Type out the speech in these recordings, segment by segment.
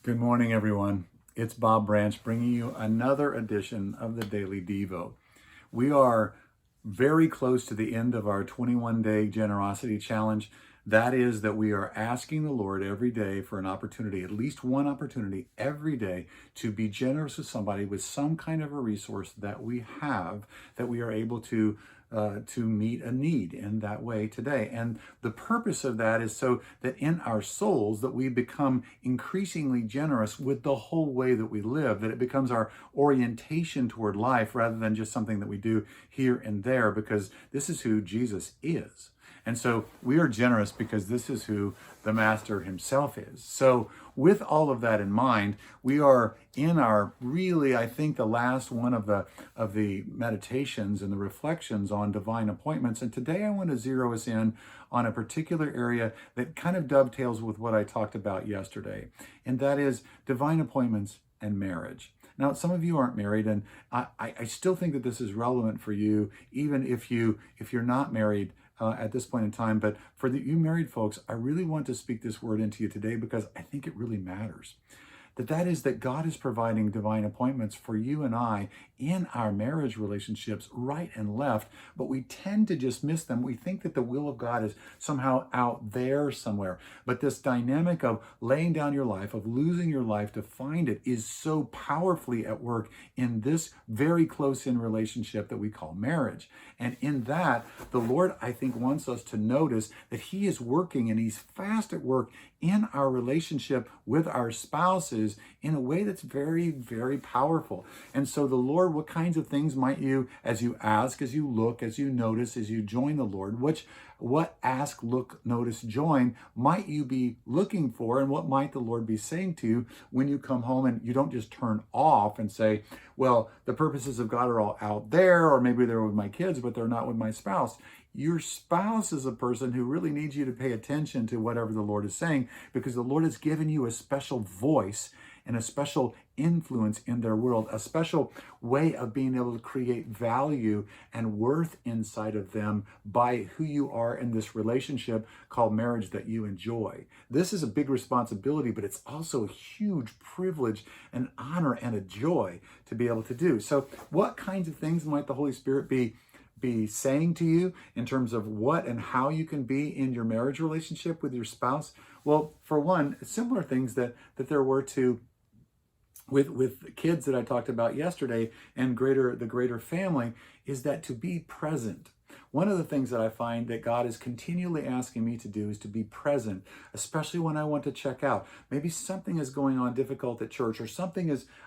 Good morning, everyone. It's Bob Branch bringing you another edition of the Daily Devo. We are very close to the end of our 21-day generosity challenge. That is that we are asking the Lord every day for an opportunity, at least one opportunity every day, to be generous with somebody with some kind of a resource that we have that we are able to meet a need in that way today. And the purpose of that is so that in our souls that we become increasingly generous with the whole way that we live, that it becomes our orientation toward life rather than just something that we do here and there, because this is who Jesus is. And so we are generous because this is who the Master himself is. So with all of that in mind, we are in our really, I think, the last one of the meditations and the reflections on divine appointments. And today I want to zero us in on a particular area that kind of dovetails with what I talked about yesterday. And that is divine appointments and marriage. Now, some of you aren't married, and I still think that this is relevant for you, even if you're not married at this point in time. But for you married folks, I really want to speak this word into you today because I think it really matters. That is that God is providing divine appointments for you and I in our marriage relationships, right and left, but we tend to just miss them. We think that the will of God is somehow out there somewhere. But this dynamic of laying down your life, of losing your life to find it, is so powerfully at work in this very close-in relationship that we call marriage. And in that, the Lord, I think, wants us to notice that He is working and He's fast at work in our relationship with our spouses in a way that's very, very powerful. And so the Lord, what kinds of things might you, as you ask, as you look, as you notice, as you join the Lord, what ask, look, notice, join might you be looking for, and what might the Lord be saying to you when you come home and you don't just turn off and say, well, the purposes of God are all out there, or maybe they're with my kids, but they're not with my spouse. Your spouse is a person who really needs you to pay attention to whatever the Lord is saying, because the Lord has given you a special voice and a special influence in their world, a special way of being able to create value and worth inside of them by who you are in this relationship called marriage that you enjoy. This is a big responsibility, but it's also a huge privilege, an honor, and a joy to be able to do. So what kinds of things might the Holy Spirit be saying to you in terms of what and how you can be in your marriage relationship with your spouse? Well, for one, similar things that there were to with kids that I talked about yesterday and the greater family, is that to be present. One of the things that I find that God is continually asking me to do is to be present, especially when I want to check out. Maybe something is going on difficult at church, or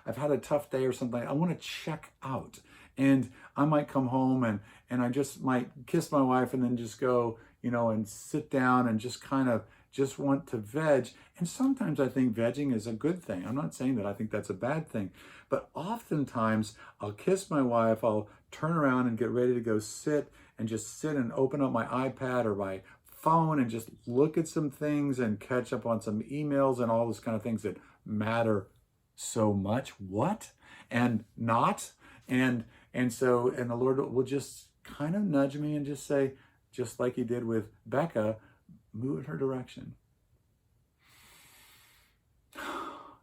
I've had a tough day or something. I want to check out. And I might come home and I just might kiss my wife and then just go, and sit down and just kind of just want to veg. And sometimes I think vegging is a good thing. I'm not saying that I think that's a bad thing, but oftentimes I'll kiss my wife, I'll turn around and get ready to go sit and open up my iPad or my phone and just look at some things and catch up on some emails and all those kind of things that matter so much. What? And not. And the Lord will just kind of nudge me and just say, just like He did with Becca, move in her direction.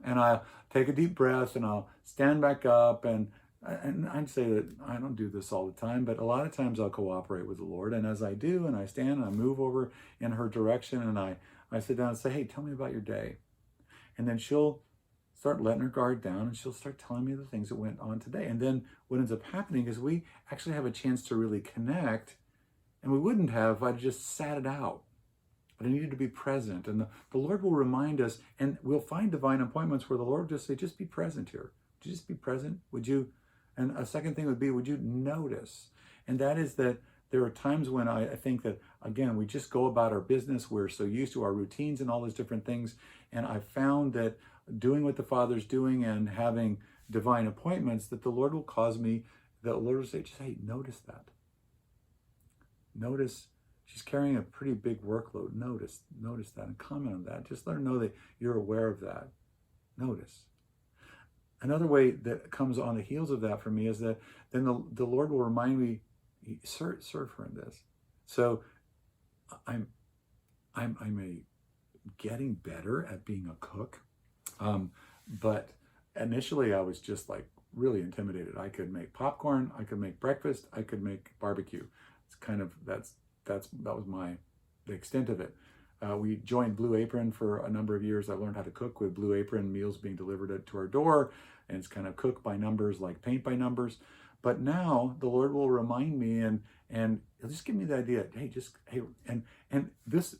And I'll take a deep breath and I'll stand back up, and I'd say that I don't do this all the time, but a lot of times I'll cooperate with the Lord. And as I do, and I stand and I move over in her direction, and I sit down and say, hey, tell me about your day. And then she'll start letting her guard down, and she'll start telling me the things that went on today. And then what ends up happening is we actually have a chance to really connect, and we wouldn't have if I'd just sat it out. But I needed to be present. And the Lord will remind us, and we'll find divine appointments where the Lord will just say, just be present here. Would you just be present? Would you? And a second thing would be, would you notice? And that is that there are times when I think that, again, we just go about our business. We're so used to our routines and all those different things. And I found that doing what the Father's doing and having divine appointments, that the Lord will say, just, hey, notice that. Notice she's carrying a pretty big workload. Notice that and comment on that. Just let her know that you're aware of that. Notice. Another way that comes on the heels of that for me is that then the Lord will remind me, serve her in this. So I'm getting better at being a cook. But initially I was just like really intimidated. I could make popcorn, I could make breakfast, I could make barbecue. It's kind of, that was the extent of it. We joined Blue Apron for a number of years. I learned how to cook with Blue Apron, meals being delivered to our door, and it's kind of cook by numbers, like paint by numbers. But now the Lord will remind me, and He'll just give me the idea. Hey, and this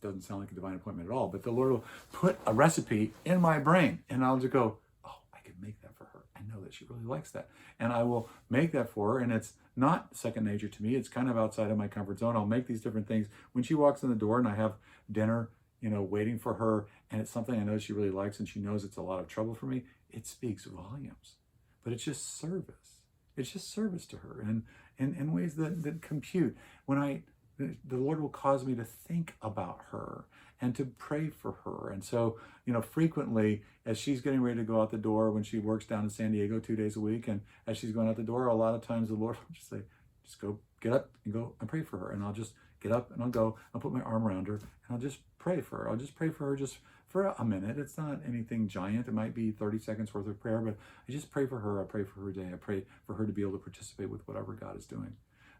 doesn't sound like a divine appointment at all. But the Lord will put a recipe in my brain, and I'll just go, oh, I could make that for her. I know that she really likes that, and I will make that for her. And it's not second nature to me. It's kind of outside of my comfort zone. I'll make these different things when she walks in the door, and I have dinner, waiting for her, and it's something I know she really likes, and she knows it's a lot of trouble for me. It speaks volumes, but it's just service. It's just service to her, and in ways that compute. The Lord will cause me to think about her and to pray for her. And so, frequently as she's getting ready to go out the door, when she works down in San Diego 2 days a week, and as she's going out the door, a lot of times the Lord will just say, just go, get up and go and pray for her. And I'll just get up and I'll put my arm around her and I'll just pray for her. I'll just pray for her just for a minute. It's not anything giant. It might be 30 seconds worth of prayer, but I just pray for her. I pray for her day. I pray for her to be able to participate with whatever God is doing.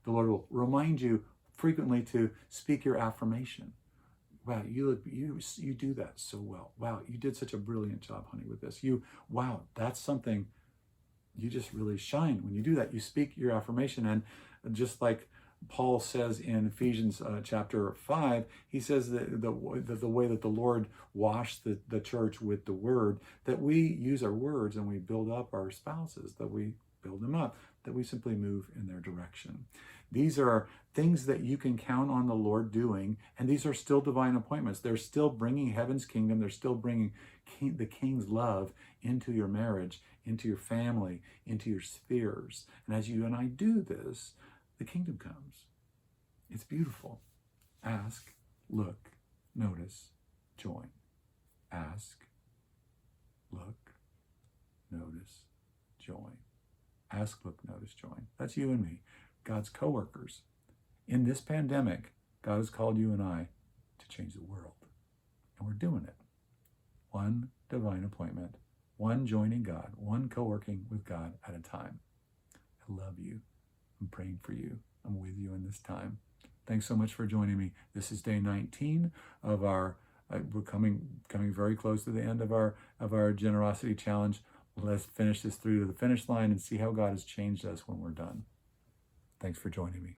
The Lord will remind you frequently to speak your affirmation. Wow, you do that so well. Wow, you did such a brilliant job, honey, with this. Wow, that's something, you just really shine when you do that. You speak your affirmation, and just like Paul says in Ephesians chapter 5, he says that the way that the Lord washed the church with the word, that we use our words and we build up our spouses, that we build them up, that we simply move in their direction. These are things that you can count on the Lord doing, and these are still divine appointments. They're still bringing heaven's kingdom. They're still bringing the King's love into your marriage, into your family, into your spheres. And as you and I do this, the kingdom comes. It's beautiful. Ask, look, notice, join. Ask, look, notice, join. Ask, look, notice, join. That's you and me, God's co-workers. In this pandemic, God has called you and I to change the world. And we're doing it. One divine appointment, one joining God, one co-working with God at a time. I love you. I'm praying for you. I'm with you in this time. Thanks so much for joining me. This is day 19 of our, we're coming very close to the end of our generosity challenge. Let's finish this through to the finish line and see how God has changed us when we're done. Thanks for joining me.